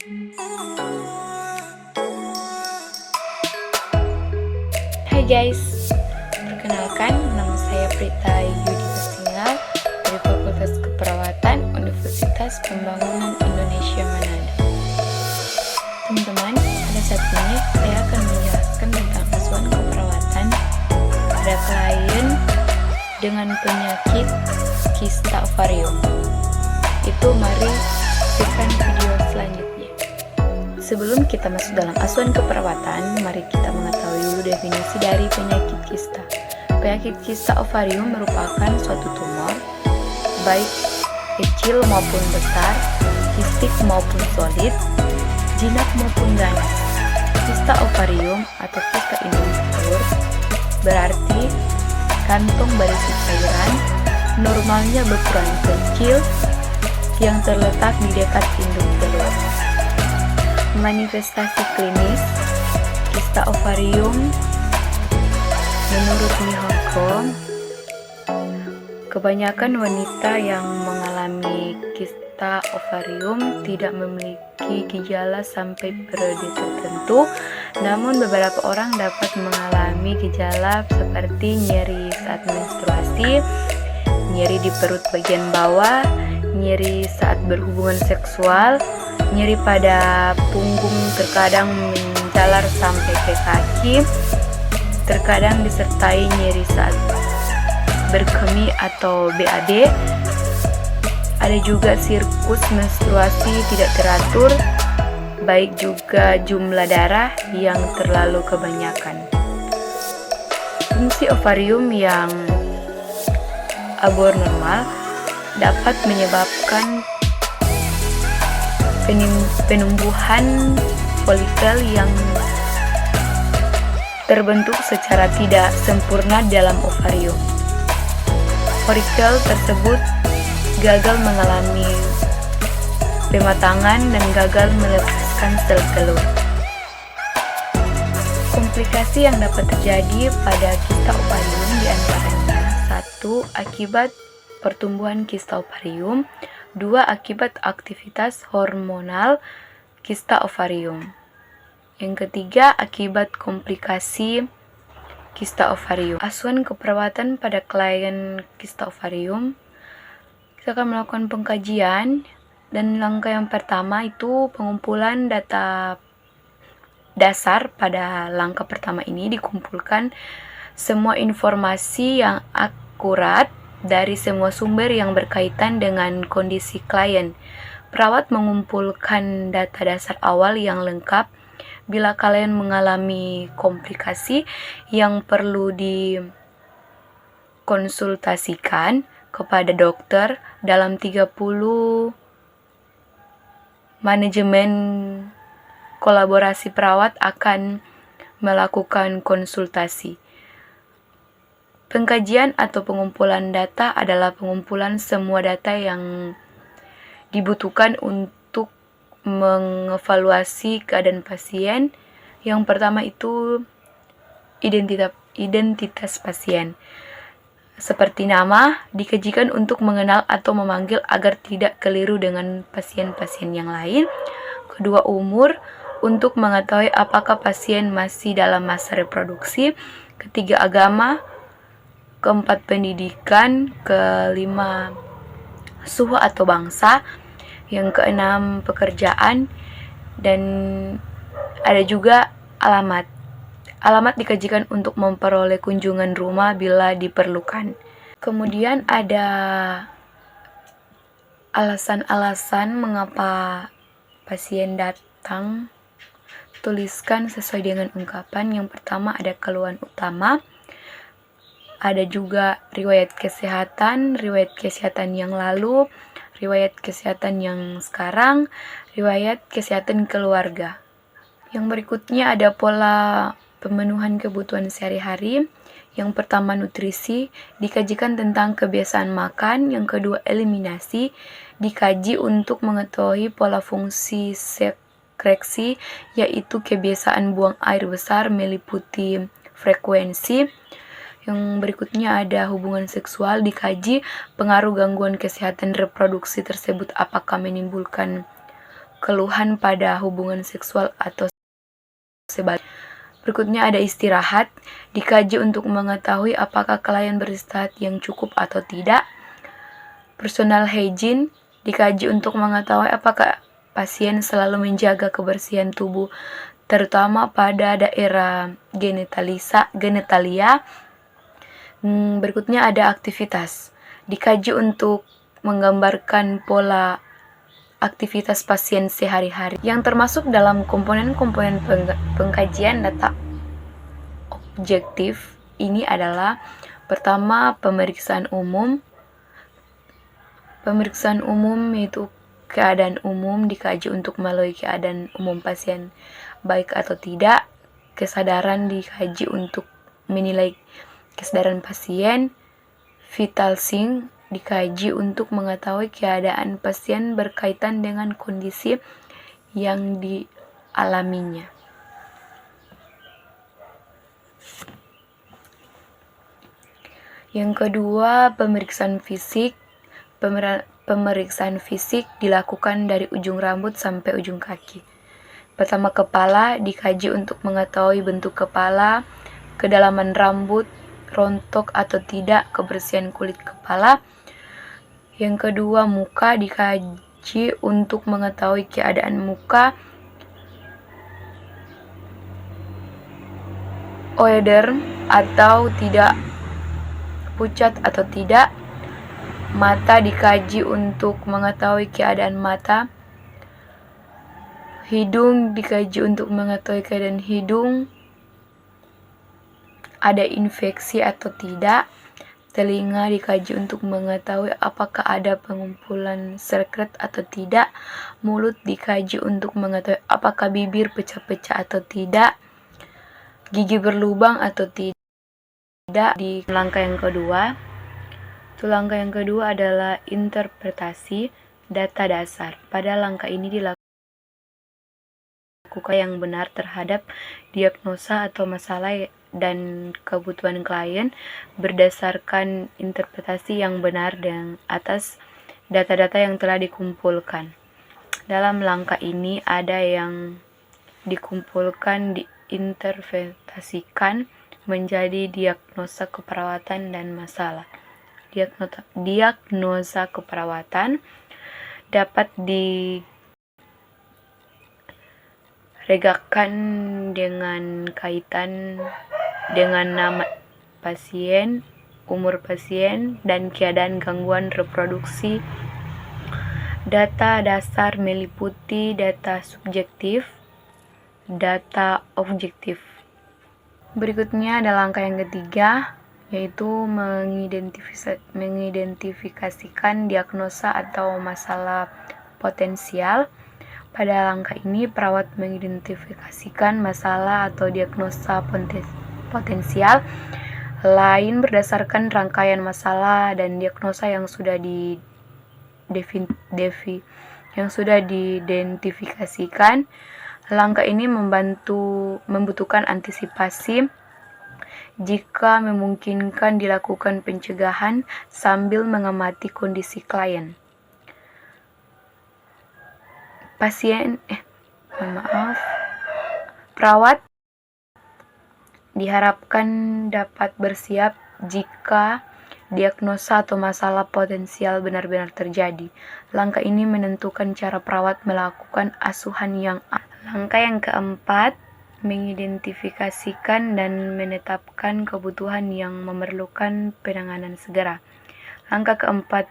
Hai guys, perkenalkan nama saya Prita Yudi Pasingal dari Fakultas Keperawatan Universitas Pembangunan Indonesia Manado. Teman-teman, pada saat ini saya akan menjelaskan tentang asuhan keperawatan pada klien dengan penyakit kista ovarium. Mari saksikan video selanjutnya. Sebelum kita masuk dalam asuhan keperawatan, mari kita mengetahui dulu definisi dari penyakit kista. Penyakit kista ovarium merupakan suatu tumor, baik kecil maupun besar, kistik maupun solid, jinak maupun ganas. Kista ovarium atau kista induk berarti kantong berisi cairan, normalnya berukuran kecil yang terletak di dekat induk telur. Manifestasi klinis kista ovarium menurut Mihoko, kebanyakan wanita yang mengalami kista ovarium tidak memiliki gejala sampai periode tertentu, namun beberapa orang dapat mengalami gejala seperti nyeri saat menstruasi, nyeri di perut bagian bawah, nyeri saat berhubungan seksual, nyeri pada punggung terkadang menjalar sampai ke kaki, terkadang disertai nyeri saat berkemih atau BAB. Ada juga siklus menstruasi tidak teratur, baik juga jumlah darah yang terlalu kebanyakan. Fungsi ovarium yang abnormal dapat menyebabkan penumbuhan folikel yang terbentuk secara tidak sempurna dalam ovarium. Folikel tersebut gagal mengalami pematangan dan gagal melepaskan sel telur. Komplikasi yang dapat terjadi pada kista ovarium diantaranya 1. Akibat pertumbuhan kista ovarium, 2. Akibat aktivitas hormonal kista ovarium. Yang ketiga, akibat komplikasi kista ovarium. Asuhan keperawatan pada klien kista ovarium, kita akan melakukan pengkajian, dan langkah yang pertama itu pengumpulan data dasar. Pada langkah pertama ini dikumpulkan semua informasi yang akurat dari semua sumber yang berkaitan dengan kondisi klien. Perawat mengumpulkan data dasar awal yang lengkap. Bila kalian mengalami komplikasi yang perlu dikonsultasikan kepada dokter, dalam 30 manajemen kolaborasi perawat akan melakukan konsultasi. Pengkajian atau pengumpulan data adalah pengumpulan semua data yang dibutuhkan untuk mengevaluasi keadaan pasien. Yang pertama itu identitas pasien. Seperti nama, dikajikan untuk mengenal atau memanggil agar tidak keliru dengan pasien-pasien yang lain. Kedua, umur, untuk mengetahui apakah pasien masih dalam masa reproduksi. Ketiga, agama. Keempat, pendidikan. Kelima, suhu atau bangsa. Yang keenam, pekerjaan. Dan ada juga alamat. Alamat dikajikan untuk memperoleh kunjungan rumah bila diperlukan. Kemudian ada alasan-alasan mengapa pasien datang. Tuliskan sesuai dengan ungkapan. Yang pertama ada keluhan utama. Ada juga riwayat kesehatan yang lalu, riwayat kesehatan yang sekarang, riwayat kesehatan keluarga. Yang berikutnya ada pola pemenuhan kebutuhan sehari-hari. Yang pertama nutrisi, dikajikan tentang kebiasaan makan. Yang kedua eliminasi, dikaji untuk mengetahui pola fungsi sekresi, yaitu kebiasaan buang air besar meliputi frekuensi. Yang berikutnya ada hubungan seksual, dikaji pengaruh gangguan kesehatan reproduksi tersebut apakah menimbulkan keluhan pada hubungan seksual atau sebaliknya. Berikutnya ada istirahat, dikaji untuk mengetahui apakah klien beristirahat yang cukup atau tidak. Personal hygiene, dikaji untuk mengetahui apakah pasien selalu menjaga kebersihan tubuh, terutama pada daerah genitalia. Berikutnya ada aktivitas, dikaji untuk menggambarkan pola aktivitas pasien sehari-hari yang termasuk dalam komponen-komponen pengkajian data objektif ini adalah pertama pemeriksaan umum yaitu keadaan umum, dikaji untuk melalui keadaan umum pasien baik atau tidak. Kesadaran, dikaji untuk menilai kesadaran pasien. Vital sign, dikaji untuk mengetahui keadaan pasien berkaitan dengan kondisi yang dialaminya. Yang kedua, pemeriksaan fisik. Pemeriksaan fisik dilakukan dari ujung rambut sampai ujung kaki. Pertama, kepala, dikaji untuk mengetahui bentuk kepala, kedalaman rambut, rontok atau tidak, kebersihan kulit kepala. Yang kedua, muka, dikaji untuk mengetahui keadaan muka, oeder atau tidak, pucat atau tidak. Mata, dikaji untuk mengetahui keadaan mata. Hidung, dikaji untuk mengetahui keadaan hidung, ada infeksi atau tidak. Telinga, dikaji untuk mengetahui apakah ada pengumpulan sekret atau tidak. Mulut, dikaji untuk mengetahui apakah bibir pecah-pecah atau tidak. Gigi berlubang atau tidak. Di langkah yang kedua adalah interpretasi data dasar. Pada langkah ini dilakukan yang benar terhadap diagnosa atau masalah dan kebutuhan klien berdasarkan interpretasi yang benar dan atas data-data yang telah dikumpulkan. Dalam langkah ini ada yang dikumpulkan, diinterpretasikan menjadi diagnosa keperawatan dan masalah. Diagnosa keperawatan dapat diregakkan dengan kaitan dengan nama pasien, umur pasien, dan keadaan gangguan reproduksi. Data dasar meliputi data subjektif, data objektif. Berikutnya ada langkah yang ketiga, yaitu mengidentifikasikan diagnosa atau masalah potensial. Pada langkah ini, perawat mengidentifikasikan masalah atau diagnosa potensial lain berdasarkan rangkaian masalah dan diagnosa yang sudah diidentifikasikan. Langkah ini membutuhkan antisipasi jika memungkinkan dilakukan pencegahan sambil mengamati kondisi klien. Perawat diharapkan dapat bersiap jika diagnosa atau masalah potensial benar-benar terjadi. Langkah ini menentukan cara perawat melakukan asuhan yang Langkah yang keempat, mengidentifikasikan dan menetapkan kebutuhan yang memerlukan penanganan segera. Langkah keempat,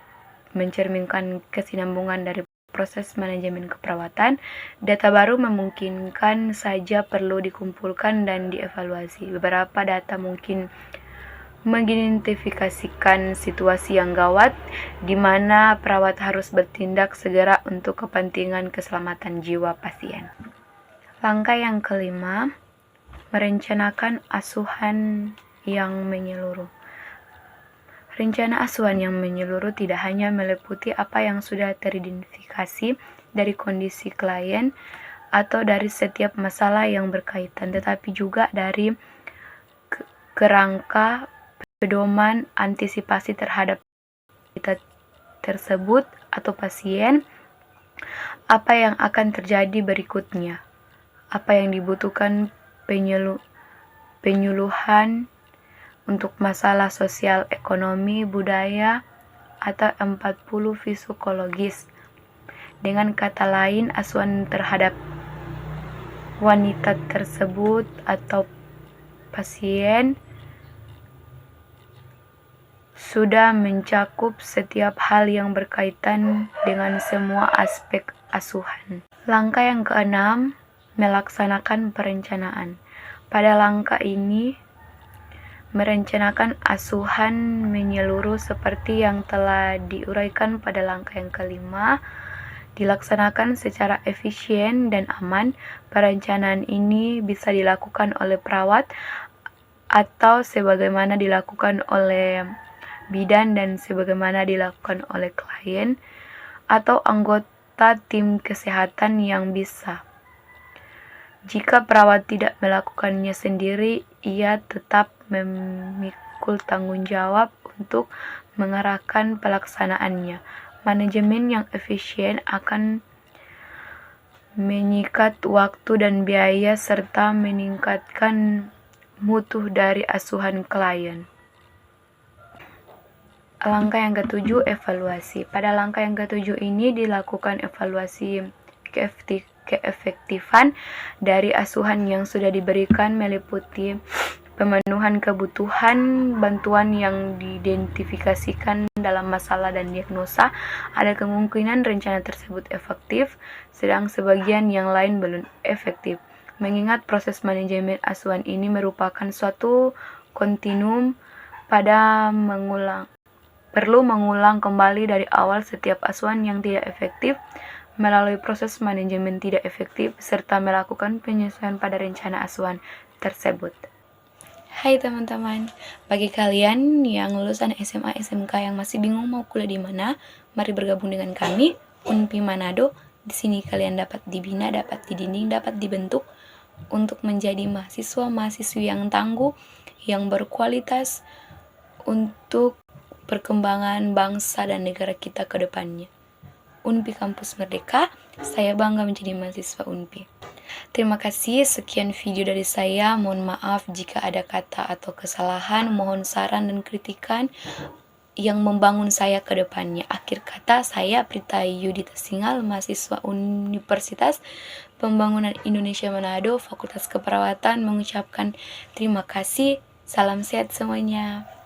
mencerminkan kesinambungan dari proses manajemen keperawatan. Data baru memungkinkan saja perlu dikumpulkan dan dievaluasi. Beberapa data mungkin mengidentifikasikan situasi yang gawat di mana perawat harus bertindak segera untuk kepentingan keselamatan jiwa pasien. Langkah yang kelima, merencanakan asuhan yang menyeluruh. Rencana asuhan yang menyeluruh tidak hanya meliputi apa yang sudah teridentifikasi dari kondisi klien atau dari setiap masalah yang berkaitan, tetapi juga dari kerangka pedoman antisipasi terhadap kita tersebut atau pasien, Apa yang akan terjadi berikutnya? Apa yang dibutuhkan penyuluhan untuk masalah sosial, ekonomi, budaya, atau 40 psikologis. Dengan kata lain, asuhan terhadap wanita tersebut atau pasien sudah mencakup setiap hal yang berkaitan dengan semua aspek asuhan. Langkah yang keenam, melaksanakan perencanaan. Pada langkah ini, merencanakan asuhan menyeluruh seperti yang telah diuraikan pada langkah yang kelima, dilaksanakan secara efisien dan aman. Perencanaan ini bisa dilakukan oleh perawat atau sebagaimana dilakukan oleh bidan dan sebagaimana dilakukan oleh klien atau anggota tim kesehatan yang bisa. Jika perawat tidak melakukannya sendiri, ia tetap memikul tanggung jawab untuk mengarahkan pelaksanaannya. Manajemen yang efisien akan menyikat waktu dan biaya serta meningkatkan mutu dari asuhan klien. Langkah yang ketujuh, evaluasi. Pada langkah yang ketujuh ini dilakukan evaluasi keefektifan dari asuhan yang sudah diberikan, meliputi pemenuhan kebutuhan bantuan yang diidentifikasikan dalam masalah dan diagnosa. Ada kemungkinan rencana tersebut efektif, sedang sebagian yang lain belum efektif. Mengingat proses manajemen asuhan ini merupakan suatu kontinum perlu mengulang kembali dari awal setiap asuhan yang tidak efektif melalui proses manajemen tidak efektif serta melakukan penyesuaian pada rencana asuhan tersebut. Hai teman-teman, bagi kalian yang lulusan SMA SMK yang masih bingung mau kuliah di mana, mari bergabung dengan kami UNPI Manado. Di sini kalian dapat dibina, dapat dididik, dapat dibentuk untuk menjadi mahasiswa-mahasiswi yang tangguh, yang berkualitas untuk perkembangan bangsa dan negara kita ke depannya. UNPI Kampus Merdeka, saya bangga menjadi mahasiswa UNPI. Terima kasih, sekian video dari saya. Mohon maaf jika ada kata atau kesalahan, mohon saran dan kritikan yang membangun saya ke depannya. Akhir kata, saya Prita Yudita Singal, mahasiswa Universitas Pembangunan Indonesia Manado, Fakultas Keperawatan, mengucapkan terima kasih. Salam sehat semuanya.